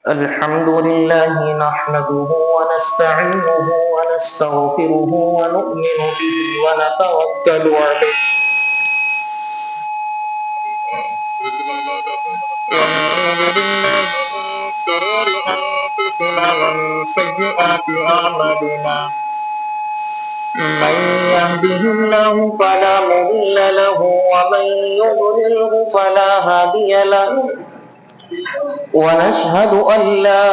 الحمد لله نحمده ونستعينه ونستغفره ونؤمن به ونتوكل عليه ونعوذ بالله من شرور أنفسنا ومن سيئات أعمالنا من يهده الله فلا مضل له ومن يضلله فلا هادي له ونشهد أن لا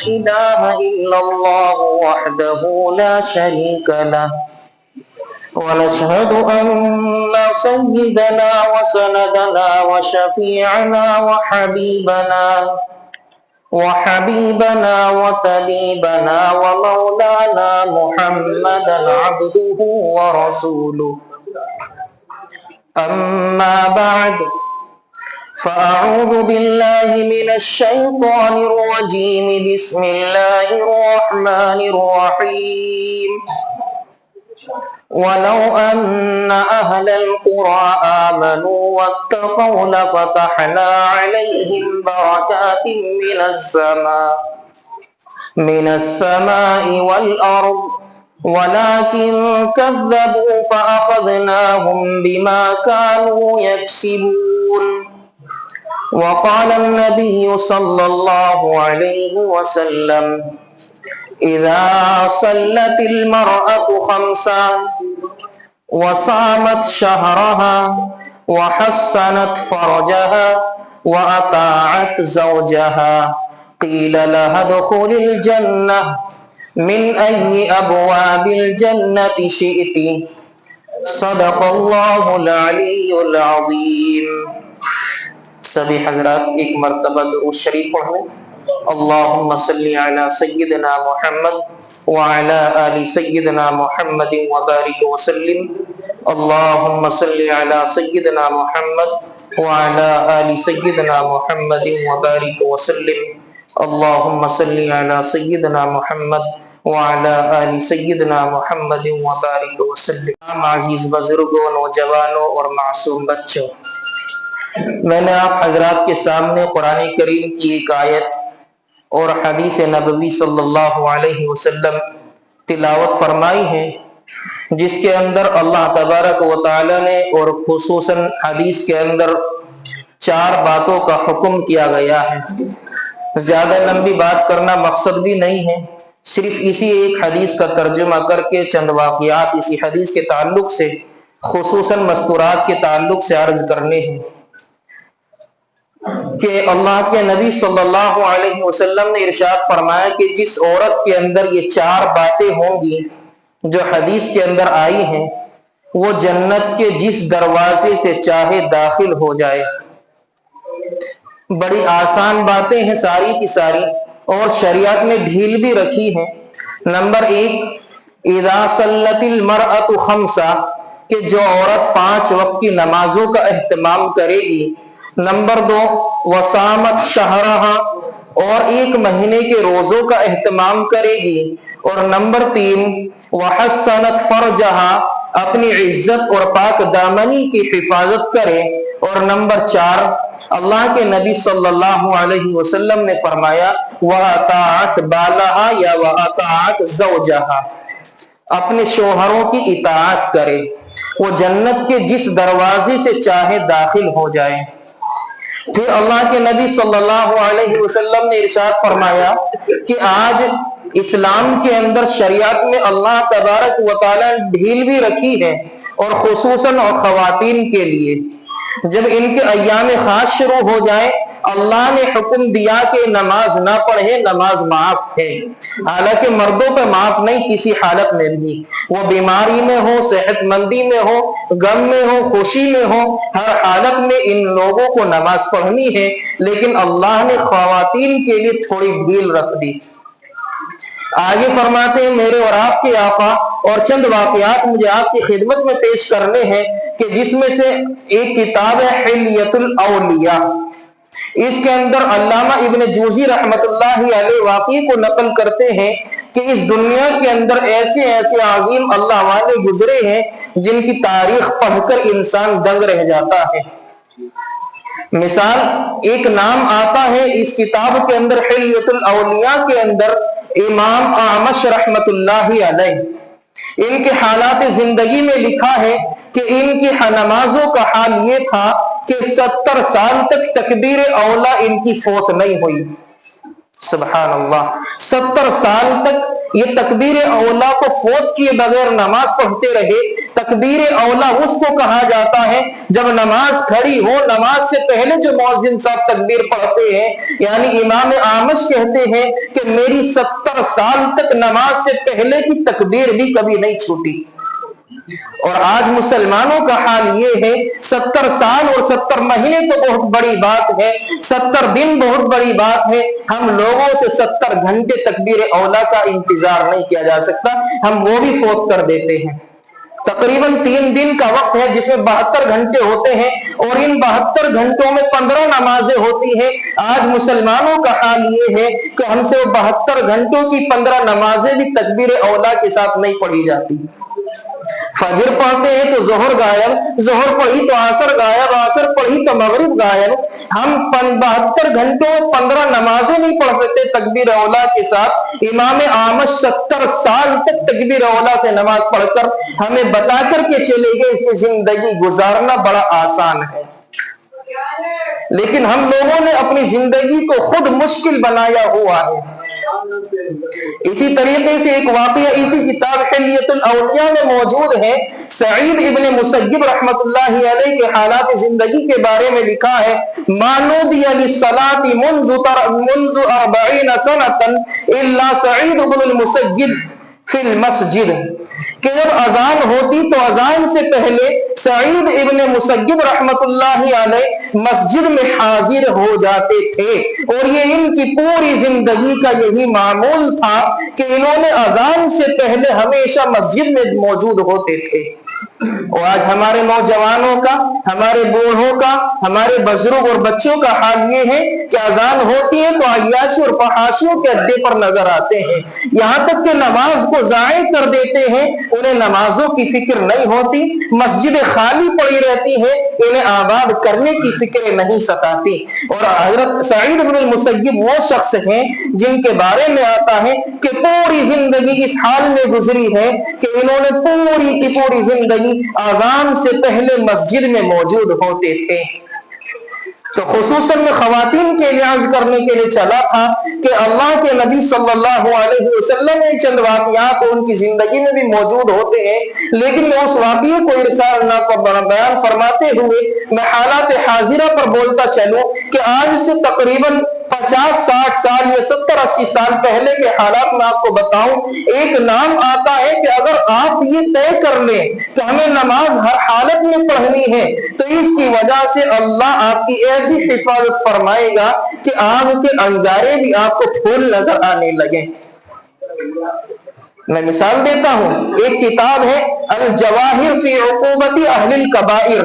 إله إلا الله وحده لا شريك له ونشهد أن سيدنا وسندنا وشفيعنا وحبيبنا وطبيبنا ومولانا محمدا عبده ورسوله أما بعد فأعوذ بالله من الشيطان الرجيم بسم الله الرحمن الرحيم ولو أن أهل القرى آمنوا واتقوا لفتحنا عليهم بركات من السماء والأرض ولكن كذبوا فأخذناهم بما كانوا يكسبون وقال النبي صلى الله عليه وسلم إذا صلت المرأة خمسا وصامت شهرها وحسنت فرجها وأطاعت زوجها قيل لها ادخل الجنة من أي أبواب الجنة شئت صدق الله العلي العظيم. سبھی حضرات ایک مرتبہ درود شریف پڑھیں. اللہم صلی علی سیدنا محمد وعلی آل سیدنا محمد وبارک وسلم. اللہم صلی علی سیدنا محمد وعلی آل سیدنا محمد وبارک وسلم. اللہم صلی علی سیدنا محمد وعلی آل سیدنا محمد وبارک وسلم. عزیز بزرگوں، نوجوانوں اور معصوم بچوں، میں نے آپ حضرات کے سامنے قرآن کریم کی ایک آیت اور حدیث نبوی صلی اللہ علیہ وسلم تلاوت فرمائی ہے، جس کے اندر اللہ تبارک و تعالی نے اور خصوصاً حدیث کے اندر 4 باتوں کا حکم کیا گیا ہے. زیادہ لمبی بات کرنا مقصد بھی نہیں ہے، صرف اسی ایک حدیث کا ترجمہ کر کے چند واقعات اسی حدیث کے تعلق سے، خصوصاً مستورات کے تعلق سے عرض کرنے ہیں کہ اللہ کے نبی صلی اللہ علیہ وسلم نے ارشاد فرمایا کہ جس عورت کے اندر یہ 4 باتیں ہوں گی جو حدیث کے اندر آئی ہیں، وہ جنت کے جس دروازے سے چاہے داخل ہو جائے. بڑی آسان باتیں ہیں ساری کی ساری، اور شریعت نے ڈھیل بھی رکھی ہے. نمبر 1، اذا صلت المرأة خمسا، کہ جو عورت 5 وقت کی نمازوں کا اہتمام کرے گی. نمبر 2، وصامت شہرہا، اور 1 مہینے کے روزوں کا اہتمام کرے گی. اور نمبر 3، وحسنت فرجہا، اپنی عزت اور پاک دامنی کی حفاظت کرے. اور نمبر 4، اللہ کے نبی صلی اللہ علیہ وسلم نے فرمایا وَأَطَاعَتْ بَالَهَا یا وَأَطَاعَتْ زَوْجَهَا، اپنے شوہروں کی اطاعت کرے، وہ جنت کے جس دروازے سے چاہے داخل ہو جائے. پھر اللہ کے نبی صلی اللہ علیہ وسلم نے ارشاد فرمایا کہ آج اسلام کے اندر شریعت میں اللہ تبارک و تعالی ڈھیل بھی رکھی ہے، اور خصوصاً اور خواتین کے لیے جب ان کے ایام خاص شروع ہو جائیں، اللہ نے حکم دیا کہ نماز نہ پڑھے، نماز معاف ہے. حالانکہ مردوں پہ معاف نہیں کسی حالت میں بھی، وہ بیماری میں ہو، صحت مندی میں ہو، غم میں ہو، خوشی میں ہو، ہر حالت میں ان لوگوں کو نماز پڑھنی ہے. لیکن اللہ نے خواتین کے لیے تھوڑی ڈھیل رکھ دی. آگے فرماتے ہیں میرے اور آپ کے آقا، اور چند واقعات مجھے آپ کی خدمت میں پیش کرنے ہیں کہ جس میں سے ایک کتاب ہے حلیۃ الاولیاء. اس کے اندر علامہ ابن جوزی رحمت اللہ علیہ واقعے کو نقل کرتے ہیں کہ اس دنیا کے اندر ایسے ایسے عظیم اللہ والے گزرے ہیں جن کی تاریخ پڑھ کر انسان دنگ رہ جاتا ہے. مثال ایک نام آتا ہے اس کتاب کے اندر حلیۃ الاولیاء کے اندر امام اعمش رحمت اللہ علیہ، ان کے حالات زندگی میں لکھا ہے کہ ان کی نمازوں کا حال یہ تھا کہ 70 سال تک تکبیر اولا ان کی فوت نہیں ہوئی۔ سبحان اللہ، 70 سال تک یہ تکبیر اولا کو فوت کیے بغیر نماز پڑھتے رہے۔ تکبیر اولا اس کو کہا جاتا ہے جب نماز کھڑی ہو، نماز سے پہلے جو مؤذن صاحب تکبیر پڑھتے ہیں، یعنی امام اعمش کہتے ہیں کہ میری 70 سال تک نماز سے پہلے کی تکبیر بھی کبھی نہیں چھوٹی۔ اور آج مسلمانوں کا حال یہ ہے، 70 سال اور 70 مہینے تو بہت بڑی بات ہے، 70 دن بہت بڑی بات ہے، ہم لوگوں سے 70 گھنٹے تکبیر اولا کا انتظار نہیں کیا جا سکتا، ہم وہ بھی فوت کر دیتے ہیں۔ تقریباً 3 دن کا وقت ہے جس میں 72 گھنٹے ہوتے ہیں، اور ان 72 گھنٹوں میں 15 نمازیں ہوتی ہیں۔ آج مسلمانوں کا حال یہ ہے کہ ہم سے 72 گھنٹوں کی 15 نمازیں بھی تکبیر اولا کے ساتھ نہیں پڑھی جاتی۔ فجر پڑھتے ہیں تو ظہر غائب، ظہر پڑھی تو عصر غائب، عصر پڑھی تو مغرب غائب۔ ہم 72 گھنٹوں 15 نمازیں نہیں پڑھ سکتے تکبیر اولا کے ساتھ۔ امام اعمش 70 سال تک تکبیر اولا سے نماز پڑھ کر ہمیں بتا کر کے چلے گئے کہ زندگی گزارنا بڑا آسان ہے، لیکن ہم لوگوں نے اپنی زندگی کو خود مشکل بنایا ہوا ہے۔ اسی طریقے سے ایک واقعہ اسی کتاب حلیۃ الاولیاء میں موجود ہے۔ سعید ابن مسیب رحمت اللہ علیہ کے حالات زندگی کے بارے میں لکھا ہے، ما نودی للصلاة منذ 40 سنة الا سعید ابن المسیب فی المسجد، کہ جب اذان ہوتی تو اذان سے پہلے سعید ابن مسیب رحمت اللہ علیہ مسجد میں حاضر ہو جاتے تھے، اور یہ ان کی پوری زندگی کا یہی معمول تھا کہ انہوں نے اذان سے پہلے ہمیشہ مسجد میں موجود ہوتے تھے۔ اور آج ہمارے نوجوانوں کا، ہمارے بوڑھوں کا، ہمارے بزرگ اور بچوں کا حال یہ ہے کہ اذان ہوتی ہے تو عیاشی اور فحاشیوں کے اڈے پر نظر آتے ہیں، یہاں تک کہ نماز کو ضائع کر دیتے ہیں، انہیں نمازوں کی فکر نہیں ہوتی، مسجد خالی پڑی رہتی ہے، انہیں آباد کرنے کی فکر نہیں ستاتی۔ اور حضرت سعید بن المسیب وہ شخص ہیں جن کے بارے میں آتا ہے کہ پوری زندگی اس حال میں گزری ہے کہ انہوں نے پوری کی پوری زندگی اذان سے پہلے مسجد میں موجود ہوتے تھے۔ تو خصوصاً میں خواتین کے لحاظ کرنے کے لیے چلا تھا کہ اللہ کے نبی صلی اللہ علیہ وسلم نے چند واقعات ان کی زندگی میں بھی موجود ہوتے ہیں، لیکن میں اس واقعے کو ارسال بیان فرماتے ہوئے میں حالات حاضرہ پر بولتا چلوں کہ آج سے تقریباً 50-60 سال یا 70-80 سال پہلے کے حالات میں آپ کو بتاؤں، ایک نام آتا ہے کہ اگر آپ یہ طے کر لیں کہ ہمیں نماز ہر حالت میں پڑھنی ہے تو اس کی وجہ سے اللہ آپ کی ایسی حفاظت فرمائے گا کہ آگ کے انگارے بھی آپ کو پھول نظر آنے لگیں۔ میں مثال دیتا ہوں، ایک کتاب ہے الجواہر فی عقوبت اہل الکبائر،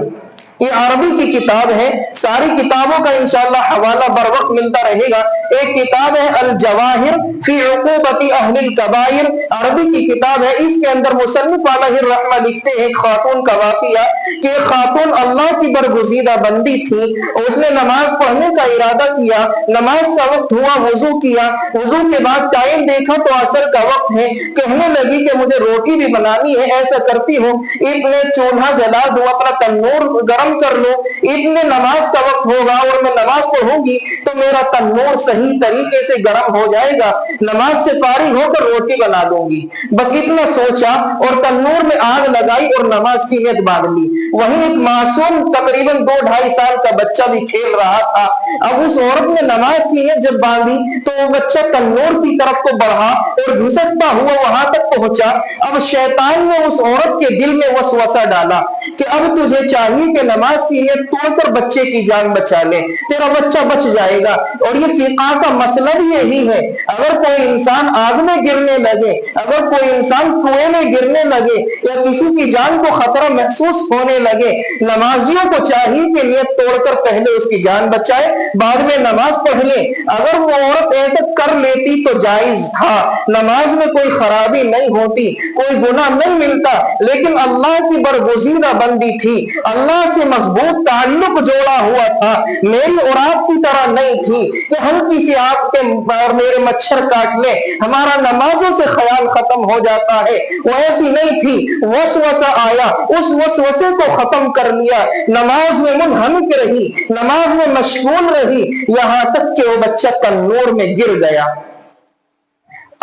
یہ عربی کی کتاب ہے، ساری کتابوں کا انشاءاللہ حوالہ بر وقت ملتا رہے گا۔ ایک کتاب ہے الجواہر فی عقوبت اہل الکبائر، عربی کی کتاب ہے، اس کے اندر مصنف علیہ الرحمہ لکھتے ہیں ایک خاتون کا واقعہ کہ ایک خاتون اللہ کی برگزیدہ بندی تھی، اس نے نماز پڑھنے کا ارادہ کیا، نماز کا وقت ہوا، وضو کیا، وضو کے بعد ٹائم دیکھا تو عصر کا وقت ہے، کہنے لگی کہ مجھے روٹی بھی بنانی ہے، ایسا کرتی ہوں اتنے چولہا جلا دوں، اپنا تنور گرم کر لو، اتنے نماز کا وقت ہوگا اور میں نماز پڑھوں گی تو میرا تنور صحیح طریقے سے گرم ہو جائے گا، نماز سے فارغ ہو کر روٹی بنا دوں گی، بس اتنا سوچا اور تنور میں آگ لگائی اور نماز کی نیت باندھ لی۔ وہیں ایک معصوم تقریباً 2-2.5 سال کا بچہ بھی کھیل رہا تھا، اب اس عورت نے نماز کی نیت جب باندھی تو وہ بچہ تنور کی طرف کو بڑھا اور گھسٹتا ہوا وہاں تک پہنچا۔ اب شیطان نے اس عورت کے دل میں وسوسہ ڈالا کہ اب تجھے چاہیے کہ نماز کی نیت توڑ کر بچے کی جان بچا لے، تیرا بچہ بچ جائے گا۔ اور یہ فقہ کا مسئلہ بھی یہی ہے، اگر کوئی انسان آگ میں گرنے لگے، اگر کوئی انسان کنویں میں گرنے لگے یا کسی کی جان کو خطرہ محسوس ہونے لگے، نمازیوں کو چاہیے کہ نیت توڑ کر پہلے اس کی جان بچائے، بعد میں نماز پڑھ لے۔ اگر وہ عورت ایسا کر لیتی تو جائز تھا، نماز میں کوئی خرابی نہیں ہوتی، کوئی گناہ نہیں ملتا، لیکن اللہ کی برگزیدہ मुआमला बंदी थी, अल्लाह से मजबूत ताल्लुक जोड़ा हुआ था, मेरी और आपकी तरह नहीं थी कि हल्की सी आपके और मेरे मच्छर काट ले हमारा नमाजों से ख्याल खत्म हो जाता है। वो ऐसी नहीं थी, वसवसा आया, उस वसवसे को खत्म कर लिया, नमाज में मुनहमिक रही, नमाज में मशगूल रही, यहां तक कि वो बच्चा तन्नूर में गिर गया।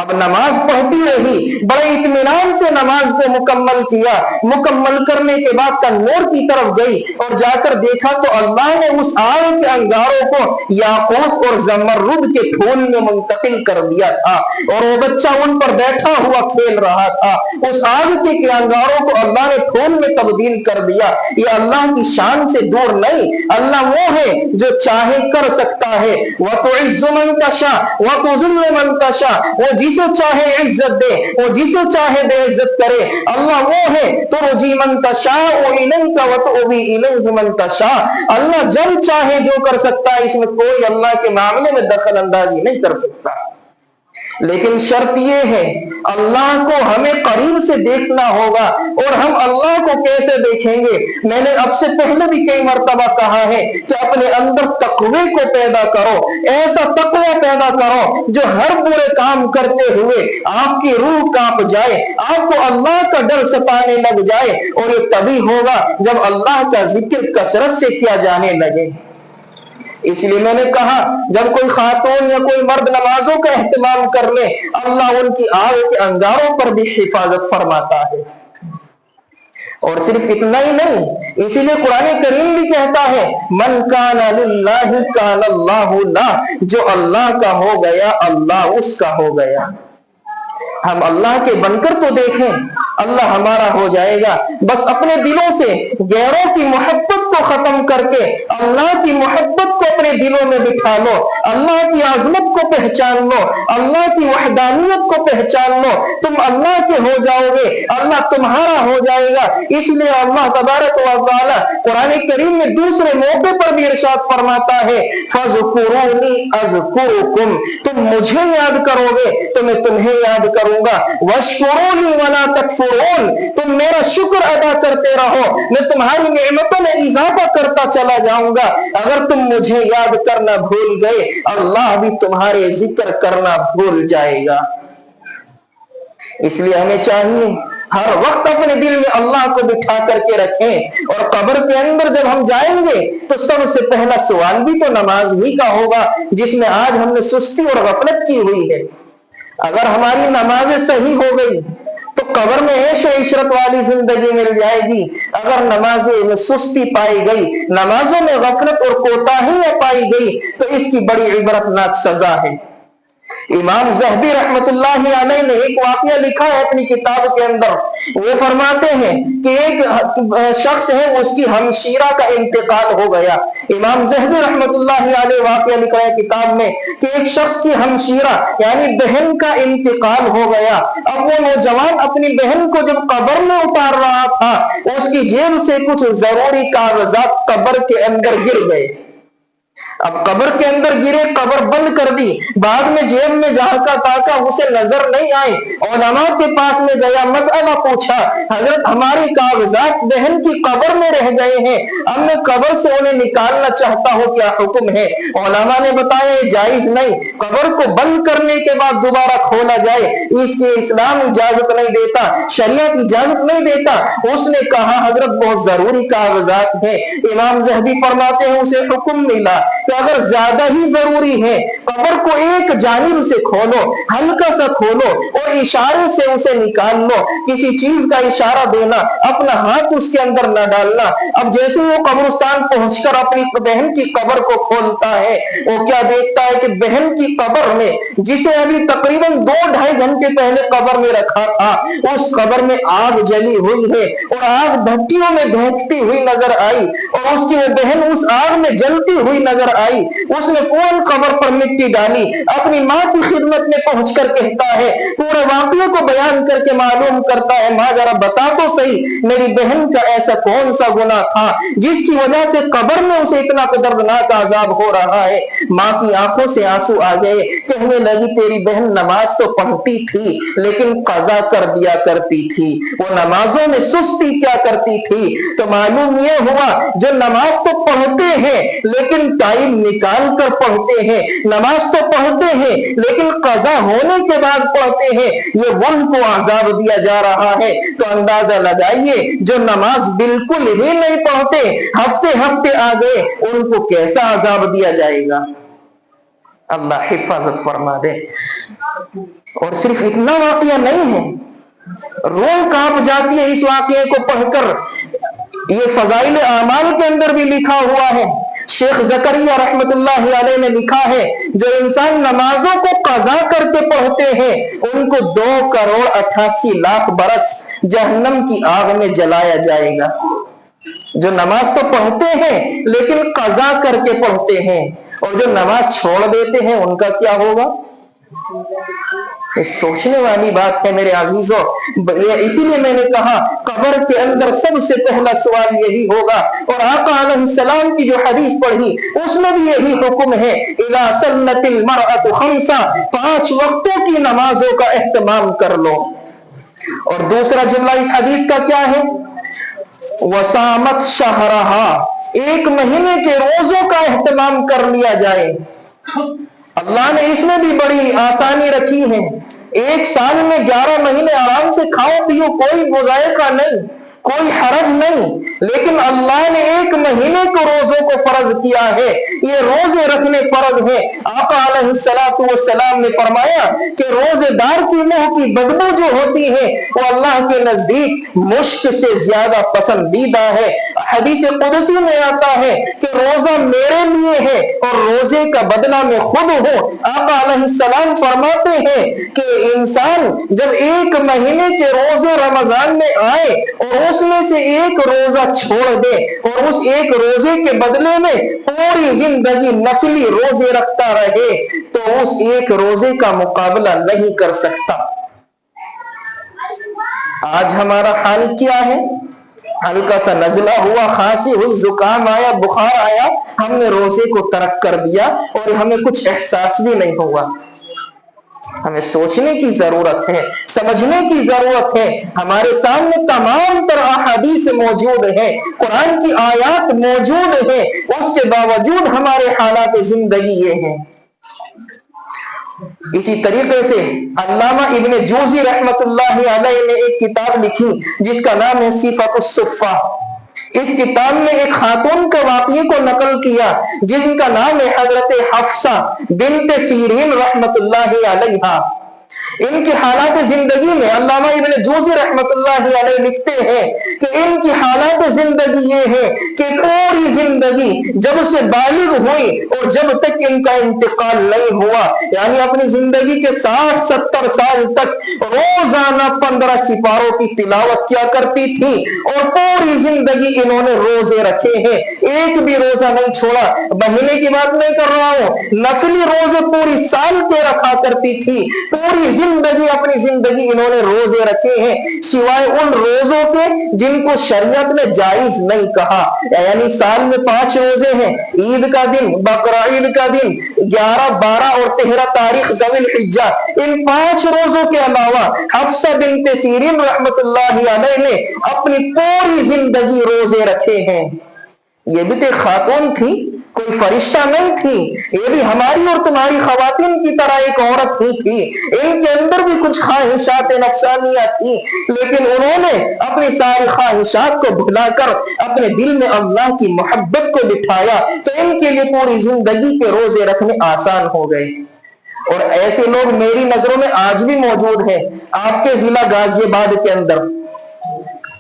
अब नमाज पढ़ती रही, बड़े इत्मीनान से नमाज को मुकम्मल किया, मुकम्मल करने के बाद तन्नूर की तरफ गई और जाकर देखा तो अल्लाह ने उस आग के अंगारों को याकूत और जमरुद के फूल में मुंतकिल कर दिया था और वो बच्चा उन पर बैठा हुआ खेल रहा था। उस आग के अंगारों को अल्लाह ने फूल में तब्दील कर दिया। ये अल्लाह की शान से दूर नहीं, अल्लाह वो है जो चाहे कर सकता है। वह तो इज्जु मन तशा वह तो जुल्म मन तशा, वो जिसे चाहे इज्जत दे, वो जिसे चाहे बेइज्जत करे। अल्लाह वो है तो रुजी मन तशा वो इलैका व तुबी इलैहि मन तशा, अल्लाह जब चाहे जो कर सकता है, इसमें कोई अल्लाह के मामले में दखल अंदाजी नहीं कर सकता। लेकिन शर्त यह है अल्लाह को हमें करीब से देखना होगा। और हम अल्लाह को कैसे देखेंगे? मैंने अब से पहले भी कई मर्तबा कहा है कि अपने अंदर तकवे को पैदा करो, ऐसा तकवा पैदा करो जो हर बुरे काम करते हुए आपकी रूह कांप जाए, आपको अल्लाह का डर सताने लग जाए। और ये तभी होगा जब अल्लाह का जिक्र कसरत से किया जाने लगे। इसलिए मैंने कहा जब कोई खातून या कोई मर्द नमाजों का एहतमाम कर ले, अल्लाह उनकी आग के अंगारों पर भी हिफाजत फरमाता है। और सिर्फ इतना ही नहीं, इसीलिए कुरान करीम भी कहता है मन काना लिल्लाहि काना अल्लाहु लह, जो अल्लाह का हो गया अल्लाह उसका हो गया। हम अल्लाह के बनकर तो देखें, अल्लाह हमारा हो जाएगा। बस अपने दिलों से गैरों की मोहब्बत को खत्म करके अल्लाह की मोहब्बत को अपने दिलों में बिठा लो, अल्लाह की आजमत को पहचान लो, अल्लाह की वहदानियत को पहचान लो, तुम अल्लाह के हो जाओगे, अल्लाह तुम्हारा हो जाएगा। इसलिए अल्लाह तबारक व तआला कुरान करीम में दूसरे मौके पर भी इरशाद फरमाता है फज़कुरूनी अज़कुरुकुम, तुम मुझे याद करोगे तो मैं तुम्हें याद करूंगा। वशकुरूनी वला तकफुरून, तुम मेरा शुक्र अदा करते रहो, मैं तुम्हारी नेमतों में इजाफा करता चला जाऊंगा। अगर तुम मुझे याद करना भूल गए, अल्लाह भी तुम्हारे जिक्र करना भूल जाएगा। इसलिए हमें चाहिए हर वक्त अपने दिल में अल्लाह को बिठा करके रखें। और कब्र के अंदर जब हम जाएंगे तो सबसे पहला सवाल भी तो नमाज ही का होगा, जिसमें आज हमने सुस्ती और गफलत की हुई है। अगर हमारी नमाजें सही हो गई तो कब्र में ऐशो इशरत वाली जिंदगी मिल जाएगी। अगर नमाजें में सुस्ती पाई गई, नमाजों में गफलत और कोताही पाई गई तो इसकी बड़ी इबरतनाक सजा है। इमाम ज़हबी रहमतुल्लाहि अलैह ने एक वाकया लिखा है अपनी किताब के अंदर। वो फरमाते हैं कि एक शख्स है, उसकी हमशीरा का इंतकाल हो गया। इमाम ज़हबी रहमतुल्लाहि अलैह वाकया लिखा है किताब में कि एक शख्स की हमशीरा यानी बहन का इंतकाल हो गया। अब वो नौजवान अपनी बहन को जब कब्र में उतार रहा था, उसकी जेब से कुछ जरूरी कागजात कब्र के अंदर गिर गए। अब कब्र के अंदर गिरे, कब्र बंद कर दी, बाद में जेब में झांका ताका, उसे नजर नहीं आई। उलमा के पास में गया, मसला पूछा, हजरत हमारी कागजात बहन की कब्र में रह गए हैं, अब मैं कब्र से उन्हें निकालना चाहता हूँ, क्या हुक्म है? उलमा ने बताया ये जायज नहीं, कब्र को बंद करने के बाद दोबारा खोला जाए, इसकी इस्लाम इजाजत नहीं देता, शरीयत इजाजत नहीं देता। उसने कहा हजरत बहुत जरूरी कागजात है। इमाम ज़हबी फरमाते हैं उसे हुक्म मिला कि अगर ज्यादा ही जरूरी है, कब्र को एक जानिब से खोलो, हल्का सा खोलो और इशारे से उसे निकाल लो। किसी चीज का इशारा देना, अपना हाथ उसके अंदर न डालना। अब जैसे वो कब्रिस्तान पहुंचकर अपनी बहन की कब्र को खोलता है, वो क्या देखता है कि बहन की कब्र में, जिसे अभी तकरीबन 2-2.5 घंटे पहले कब्र में रखा था, उस कब्र में आग जली हुई है और आग भट्टियों में दहकती हुई नजर आई और उसकी बहन उस आग में जलती हुई नजर आई। उसने फौरन कब्र पर मिट्टी डाली, अपनी माँ की खिदमत में पहुंचकर कहता है, पूरे वाकये को बयान करके मालूम करता है, माँ जरा बता तो सही मेरी बहन का ऐसा कौन सा गुनाह था जिसकी वजह से कब्र में उसे इतना दर्दनाक आजाब हो रहा है। माँ की आंखों से आंसू आ गए, कहने लगी तेरी बहन नमाज तो पढ़ती थी लेकिन कज़ा कर दिया करती थी, वो नमाजों में सुस्ती क्या करती थी। तो मालूम ये हुआ जो नमाज तो पढ़ते हैं लेकिन टाइम निकाल कर पढ़ते हैं, नमाज तो पढ़ते हैं लेकिन कज़ा होने के बाद पढ़ते हैं, ये उनको अज़ाब दिया जा रहा है। तो अंदाजा लगाइए जो नमाज बिल्कुल ही नहीं पढ़ते, हफ्ते हफ्ते आ गए, उनको कैसा अज़ाब दिया जाएगा। अल्लाह हिफाजत फरमा दे। और सिर्फ इतना वाकया नहीं है, रूह कांप जाती है इस वाकये को पढ़कर। ये फजाइल आमाल के अंदर भी लिखा हुआ है। शेख ज़करिया रहमतुल्लाह अलैह ने लिखा है जो इंसान नमाजों को कज़ा करके पढ़ते हैं उनको 2,88,00,000 बरस जहन्नम की आग में जलाया जाएगा। जो नमाज तो पढ़ते हैं लेकिन कज़ा करके पढ़ते हैं, और जो नमाज छोड़ देते हैं उनका क्या होगा। ये सोचने वाली बात है मेरे अजीजों। इसीलिए मैंने कहा कब्र के अंदर सबसे पहला सवाल यही होगा। और आका अलैहिस्सलाम की जो हदीस पढ़ी उसमें भी यही हुक्म है, इला सल्लतिल मरअतु खम्सा, 5 वक्तों की नमाजों का एहतमाम कर लो। और दूसरा जुमला इस हदीस का क्या है, वसामत शहरहा, 1 महीने के रोजों का एहतमाम कर लिया जाए। अल्लाह ने इसमें भी बड़ी आसानी रखी है। 1 साल में 11 महीने आराम से खाओ पियो, कोई मुज़ायका नहीं, कोई हरज नहीं, लेकिन अल्लाह ने 1 महीने को रोजों को फर्ज किया है। ये रोजे रखने फर्ज है। आका अलैहिस्सलातु वस्सलाम ने फरमाया कि रोजेदार की मुंह की बदबू जो होती है वो अल्लाह के नजदीक मुश्क से ज्यादा पसंदीदा है। हदीस कुदसी में आता है कि रोजा मेरे लिए है और रोजे का बदला मैं खुद हूं। आका अलैहिस्सलाम फरमाते हैं कि इंसान जब 1 महीने के रोजे रमजान में आए और उसमें से 1 रोजा छोड़ दे और उस 1 रोजे के बदले में पूरी जिंदगी नफली रोजे रखता रहे तो उस 1 रोजे का मुकाबला नहीं कर सकता। आज हमारा हाल क्या है, हल्का सा नजला हुआ, खांसी हुई, जुकाम आया, बुखार आया, हमने रोजे को तर्क कर दिया और हमें कुछ एहसास भी नहीं हुआ। हमें सोचने की जरूरत है, समझने की जरूरत है। हमारे सामने तमाम तरह हदीस मौजूद है, कुरान की आयत मौजूद है, उसके बावजूद हमारे हालात जिंदगी ये हैं। इसी तरीके से अल्लामा इब्न जौज़ी रहमतुल्लाहि अलैह ने एक किताब लिखी जिसका नाम है सिफ़तुस सुफ़्फ़ा। इस किताब में एक खातून के वाक़ये को नकल किया जिनका नाम है हजरत हफ्सा बिन्त सीरीन रहमतुल्लाहि अलैहा। इनकी हालात जिंदगी में अल्लामा इब्न जौज़ी रहमतुल्लाहि अलैह लिखते हैं कि इनकी हालात जिंदगी ये है कि पूरी जिंदगी जब से बालिग हुई और जब तक इनका इंतकाल नहीं हुआ, यानी अपनी जिंदगी के 60-70 साल तक रोजाना 15 सिपारों की तिलावत किया करती थी और पूरी जिंदगी इन्होंने रोजे रखे हैं, एक भी रोजा नहीं छोड़ा। महीने की बात नहीं कर रहा हूं, नफली रोजे पूरी साल के रखा करती थी, पूरी जिंदगी अपनी जिंदगी इन्होंने रोजे रखे हैं, सिवाय उन रोजों के जिनको शरीयत ने जायज नहीं कहा। यानी साल में 5 रोजे हैं, ईद का दिन, बकरा ईद का दिन, 11, 12 और 13 तारीख ज़ुल हिज्जा, इन 5 रोजों के अलावा हफ्सा बिन्त सीरीन रहमतुल्लाहि अलैह ने अपनी पूरी जिंदगी रोजे रखे हैं। ये भी तो खातून थी, कोई फरिश्ता नहीं थी, ये भी हमारी और तुम्हारी खवातीन की तरह एक औरत ही थी। इनके अंदर भी कुछ ख्वाहिशात नफ्सानिया थी, लेकिन उन्होंने अपनी सारी ख्वाहिशात को भुलाकर अपने दिल में अल्लाह की मोहब्बत को बिठाया, तो इनके लिए पूरी जिंदगी के रोजे रखने आसान हो गए। और ऐसे लोग मेरी नजरों में आज भी मौजूद हैं आपके जिला गाजियाबाद के अंदर।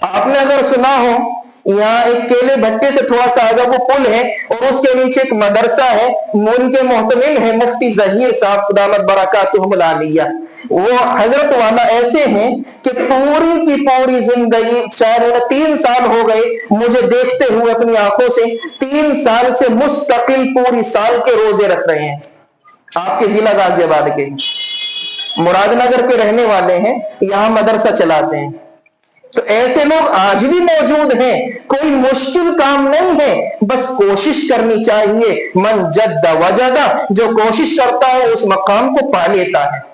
आपने अगर सुना हो, यहाँ एक केले भट्टे से थोड़ा सा आगे वो पुल है और उसके नीचे एक मदरसा है, उनके मोहतमिम है मुफ्ती ज़हीर साहब खुदामत बरकातुहुल आलिया। वो हजरत वाला ऐसे हैं कि पूरी की पूरी जिंदगी, शायद 3 साल हो गए मुझे देखते हुए अपनी आंखों से, 3 साल से मुस्तकिल पूरी साल के रोजे रख रहे हैं। आपके जिला गाजियाबाद के मुरादनगर के रहने वाले हैं, यहाँ मदरसा चलाते हैं। तो ऐसे लोग आज भी मौजूद हैं। कोई मुश्किल काम नहीं है, बस कोशिश करनी चाहिए। मन जद्दा वजदा, जो कोशिश करता है उस मकाम को पा लेता है।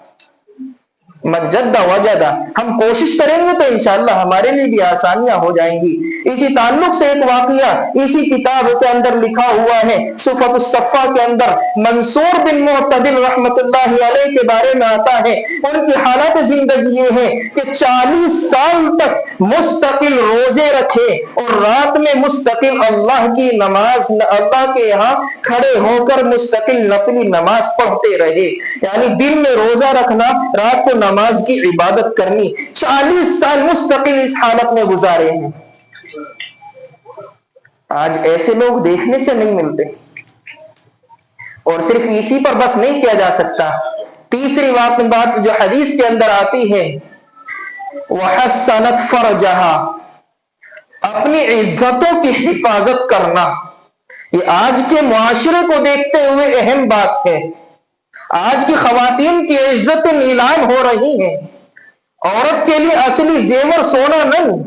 मन जद्दा वजदा, हम कोशिश करेंगे तो इंशाअल्लाह हमारे लिए भी आसानियां हो जाएंगी। इसी ताल्लुक से एक वाकया इसी किताब के अंदर लिखा हुआ है, सुफ़तुस सफ़ा के अंदर मंसूर बिन मुअतदिल रहमतुल्लाहि अलैह के बारे में आता है। उनकी हालत जिंदगी ये है कि 40 साल तक मुस्तकिल रोजे रखे और रात में मुस्तकिल अल्लाह की नमाज, अल्लाह के यहाँ खड़े होकर मुस्तकिल नफली नमाज पढ़ते रहे। यानी दिन में रोजा रखना, रात को नमाज की इबादत करनी। 40 साल मुस्तकिल इस हालत में गुजारे हैं। आज ऐसे लोग देखने से नहीं मिलते। और सिर्फ इसी पर बस नहीं किया जा सकता। तीसरी बात जो हदीस के अंदर आती है, वहस्सनत फरजहा, अपनी इज्जतों की हिफाजत करना। ये आज के मुआशरे को देखते हुए अहम बात है। आज की खवातीन की इज्जतें नीलाम हो रही हैं। औरत के लिए असली जेवर सोना नहीं,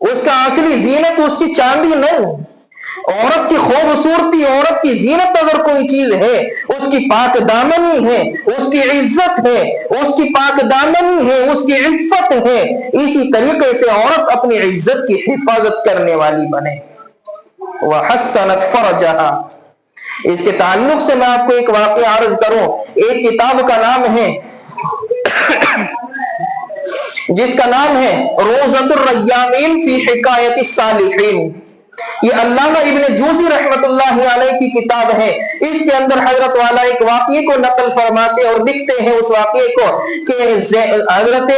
उसका असली जीनत उसकी चांदी नहीं। औरत की खूबसूरती, औरत की जीनत अगर कोई चीज है, उसकी पाक दामनी है, उसकी इज्जत है, उसकी पाक दामनी है, उसकी इज्जत है। इसी तरीके से औरत अपनी इज्जत की हिफाजत करने वाली बने। वहस्सनत फरजहा, इसके ताल्लुक से मैं आपको एक वाक़या अर्ज करूं। एक किताब का नाम है जिसका नाम है रोज़तुर रय्यामीन फी हिकायतिस सालिहीन। ये अल्लामा इब्न जूज़ी रहमतुल्लाहि अलैह की किताब है। इसके अंदर हजरत वाला एक वाक़ये को नकल फरमाते और लिखते हैं उस वाक़ये को कि हजरत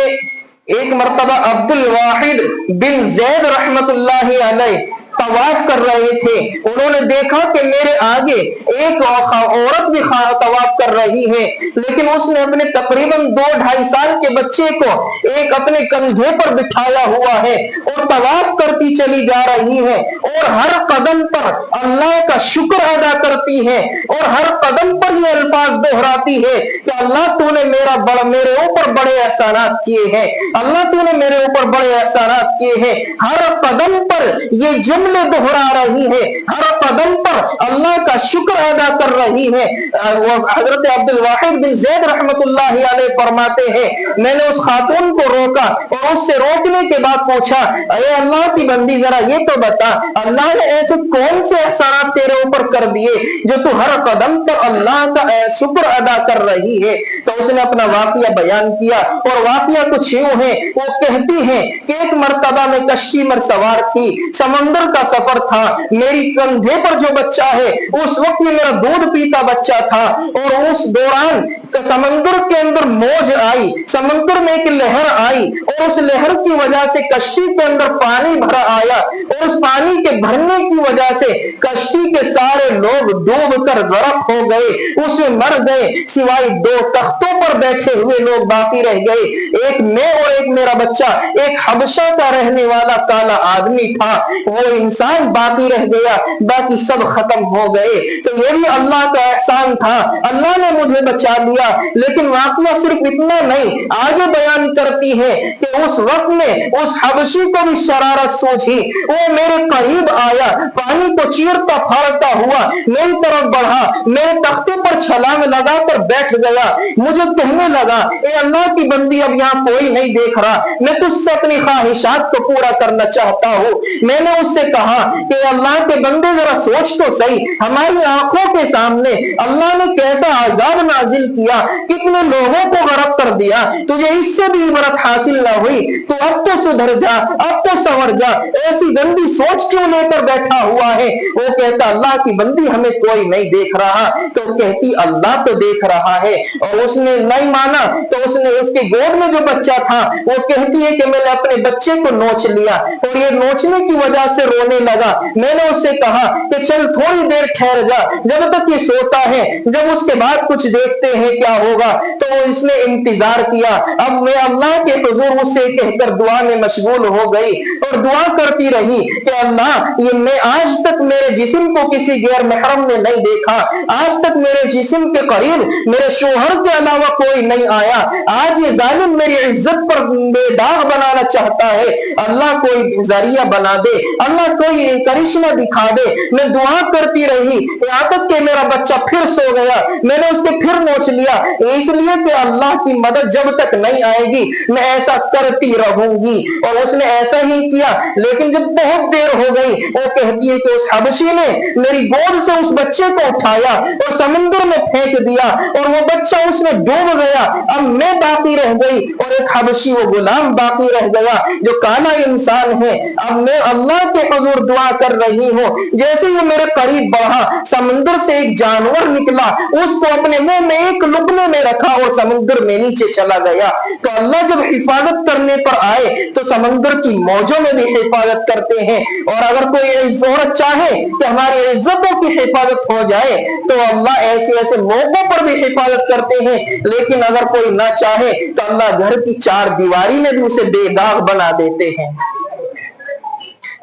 एक मर्तबा अब्दुल वाहिद बिन ज़ैद रहमतुल्लाहि अलैह तवाफ कर रहे थे। उन्होंने देखा कि मेरे आगे एक औरत भी तवाफ कर रही है, लेकिन उसने अपने तकरीबन 2-2.5 साल के बच्चे को एक अपने कंधे पर बिठाया हुआ है और तवाफ करती चली जा रही है और हर कदम पर अल्लाह का शुक्र अदा करती है और हर कदम पर ये अल्फाज दोहराती है कि अल्लाह तूने मेरे ऊपर बड़े एहसानात किए हैं, अल्लाह तूने मेरे ऊपर बड़े एहसानात किए हैं। हर कदम पर ये जुमले दोहरा रही है, हर कदम पर अल्लाह का शुक्र अदा कर रही है। हजरत अब्दुल वाहिद बिन ज़ैद रहमतुल्लाहि अलैह फरमाते हैं, मैंने उस खातून को रोका और उससे रोकने के बाद पूछा, अरे अल्लाह की बंदी जरा ये तो बता, अल्लाह ने ऐसे कौन से एहसानात तेरे ऊपर कर दिए जो तू हर कदम पर अल्लाह का शुक्र अदा कर रही है। तो उसने अपना वाकया बयान किया और वाकया कुछ यूं है, वो कहती है कि एक मर्तबा में कश्ती में सवार थी, समंदर का सफर था, मेरी कंधे पर जो बच्चा है उस वक्त में मेरा दूध पीता बच्चा था और उस दौरान समंदर के अंदर मौज आई, समंदर में एक लहर आई और उस लहर की वजह से कश्ती के अंदर पानी भरा आया और उस पानी के भरने की वजह से कश्ती के सारे लोग डूब कर गर्क हो गए, उसमें मर गए, सिवाय 2 तख्तों पर बैठे हुए लोग बाकी रह गए। एक मैं और एक मेरा बच्चा, एक हबशा का रहने वाला काला आदमी था, वो इंसान बाकी रह गया, बाकी सब खत्म हो गए। तो ये भी अल्लाह का एहसान था, अल्लाह ने मुझे बचा लिया। लेकिन वाकया सिर्फ इतना नहीं, आगे बयान करती है कि उस वक्त में उस हबशी को भी शरारत सूझी, वो मेरे करीब आया, पानी को चीरता फाड़ता हुआ मेरी तरफ बढ़ा, मेरे तख्ते पर छलांग लगाकर बैठ गया। मुझे कहने लगा, ए अल्लाह की बंदी, अब यहाँ कोई नहीं देख रहा, मैं तुझसे अपनी ख्वाहिशात को पूरा करना चाहता हूँ। मैंने उससे कहा कि अल्लाह के बंदे जरा सोच तो सही, हमारी आंखों के सामने अल्लाह ने कैसा आजाब नाजिल किया, कितने लोगों को गर्क कर दिया, तुझे इससे भी इबरत हासिल ना हुई, तो अब तो सुधर जा, अब तो संवर जा, ऐसी गंदी सोच क्यों लेकर बैठा हुआ है। वो कहता, अल्लाह की बंदी, हमें कोई नहीं देख रहा। तो कहती, अल्लाह तो देख रहा है। और उसने नहीं माना तो उसने उसके गोद में जो बच्चा था, वो कहती है कि मैंने अपने बच्चे को नोच लिया और ये नोचने की वजह से सोने लगा। मैंने उससे कहा कि चल थोड़ी देर ठहर जा, जब तक ये सोता है, जब उसके बाद कुछ देखते हैं क्या होगा। तो इसने इंतजार किया। अब मैं अल्लाह के हुजूर उससे कहकर दुआ में मशगूल हो गई और दुआ करती रही कि अल्लाह, ये मैं आज तक मेरे जिस्म को किसी गैर महरम ने नहीं देखा, आज तक मेरे जिस्म के करीब मेरे शोहर के अलावा कोई नहीं आया। आज ये जालिम मेरी इज्जत पर बेदाग बनाना चाहता है। अल्लाह कोई जरिया बना दे, अल्लाह कोई करिश्मा दिखा दे। मैं दुआ करती रही यहाँ तक कि मेरा बच्चा फिर सो गया। मैंने उसके फिर नोच लिया, इसलिए कि अल्लाह की मदद जब तक नहीं आएगी मैं ऐसा करती रहूंगी। और उसने ऐसा ही किया। लेकिन जब बहुत देर हो गई, वो कहती है कि उस हबशी ने मेरी गोद से उस बच्चे को उठाया और समुद्र में फेंक दिया और वो बच्चा उसमें डूब गया। अब मैं बाकी रह गई और एक हबशी वो गुलाम बाकी रह गया जो काला इंसान है। अब मैं अल्लाह के हुजूर दुआ कर रही हूँ। जैसे ही मेरे करीब बढ़ा, समुद्र से एक जानवर निकला, उसको अपने मुंह में एक लुकमे में रखा और समुद्र में नीचे चला गया। तो अल्लाह जब हिफाजत करने पर आए तो समुद्र की मौजों में भी हिफाजत करते हैं। और अगर कोई औरत चाहे कि हमारी इज्जतों की हिफाजत हो जाए तो अल्लाह ऐसे ऐसे मौकों पर भी हिफाजत करते हैं। लेकिन अगर कोई ना चाहे तो अल्लाह घर की चार दीवारी में भी उसे बेदाग बना देते हैं।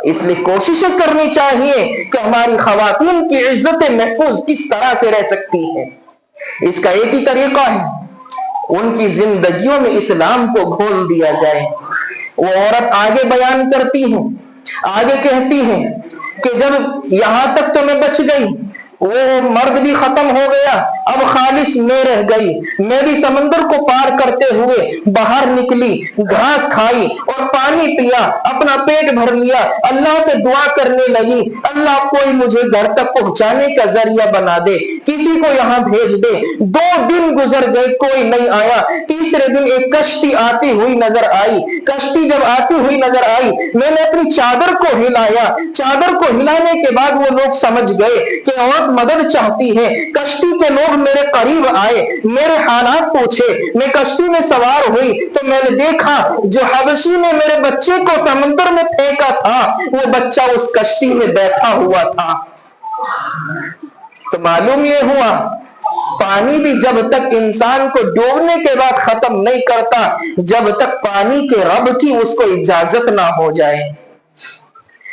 इसलिए कोशिशें करनी चाहिए कि हमारी खवातीन की इज्जतें महफूज किस तरह से रह सकती है। इसका एक ही तरीका है, उनकी जिंदगियों में इस्लाम को घोल दिया जाए। वो औरत आगे बयान करती है, आगे कहती है कि जब यहां तक तो मैं बच गई, वो मर्द भी खत्म हो गया, अब खालिश मैं रह गई। मैं भी समंदर को पार करते हुए बाहर निकली, घास खाई और पानी पिया, अपना पेट भर लिया, अल्लाह से दुआ करने लगी, अल्लाह कोई मुझे घर तक पहुंचाने का जरिया बना दे, किसी को यहाँ भेज दे। 2 दिन गुजर गए, कोई नहीं आया। तीसरे दिन एक कश्ती आती हुई नजर आई। कश्ती जब आती हुई नजर आई, मैंने अपनी चादर को हिलाया। चादर को हिलाने के बाद वो लोग समझ गए कि औरत मदद चाहती है। कश्ती के लोग मेरे करीब आए, मेरे हालात पूछे। मैं कश्ती में सवार हुई तो मैंने देखा जो हबशी ने मेरे बच्चे को समुद्र में फेंका था, वो बच्चा उस कश्ती में बैठा हुआ था। तो मालूम ये हुआ, पानी भी जब तक इंसान को डूबने के बाद खत्म नहीं करता, जब तक पानी के रब की उसको इजाजत ना हो जाए।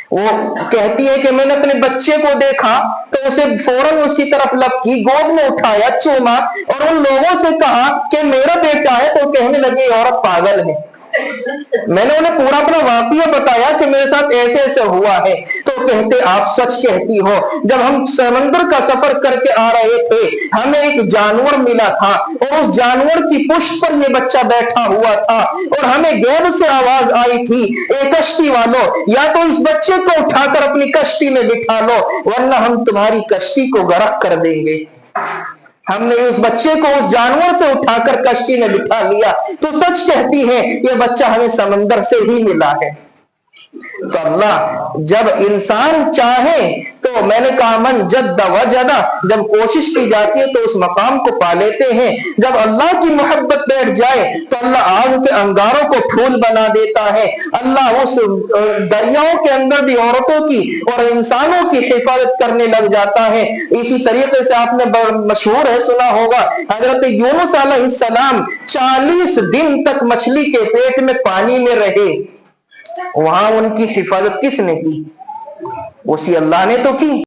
वो कहती है कि मैंने अपने बच्चे को देखा तो उसे फौरन उसकी तरफ लपकी, गोद में उठाया, चूमा और उन लोगों से कहा कि मेरा बेटा है। तो कहने लगे औरत पागल है। मैंने उन्हें पूरा अपना वाकया बताया कि मेरे साथ ऐसे ऐसे हुआ है। तो कहते आप सच कहती हो, जब हम समंदर का सफर करके आ रहे थे हमें एक जानवर मिला था और उस जानवर की पुष्ट पर ये बच्चा बैठा हुआ था और हमें गैब से आवाज आई थी, ए कश्ती वालों, या तो इस बच्चे को उठाकर अपनी कश्ती में बिठा लो वरना हम तुम्हारी कश्ती को गर्क कर देंगे। हमने उस बच्चे को उस जानवर से उठाकर कश्ती में बिठा लिया। तो सच कहती है ये बच्चा हमें समंदर से ही मिला है। तो अल्लाह जब इंसान चाहे तो मैंने कहा मन जद्दा वजदा, जब कोशिश की जाती है तो उस मकाम को पा लेते हैं। जब अल्लाह की मोहब्बत बैठ जाए तो अल्लाह आग के अंगारों को फूल बना देता है। अल्लाह उस दरियाओं के अंदर भी औरतों की और इंसानों की हिफाजत करने लग जाता है। इसी तरीके से आपने मशहूर है सुना होगा, हजरत यूनुस अलैहिस्सलाम 40 दिन तक मछली के पेट में पानी में रहे। वहां उनकी हिफाजत किसने की? उसी अल्लाह ने तो की।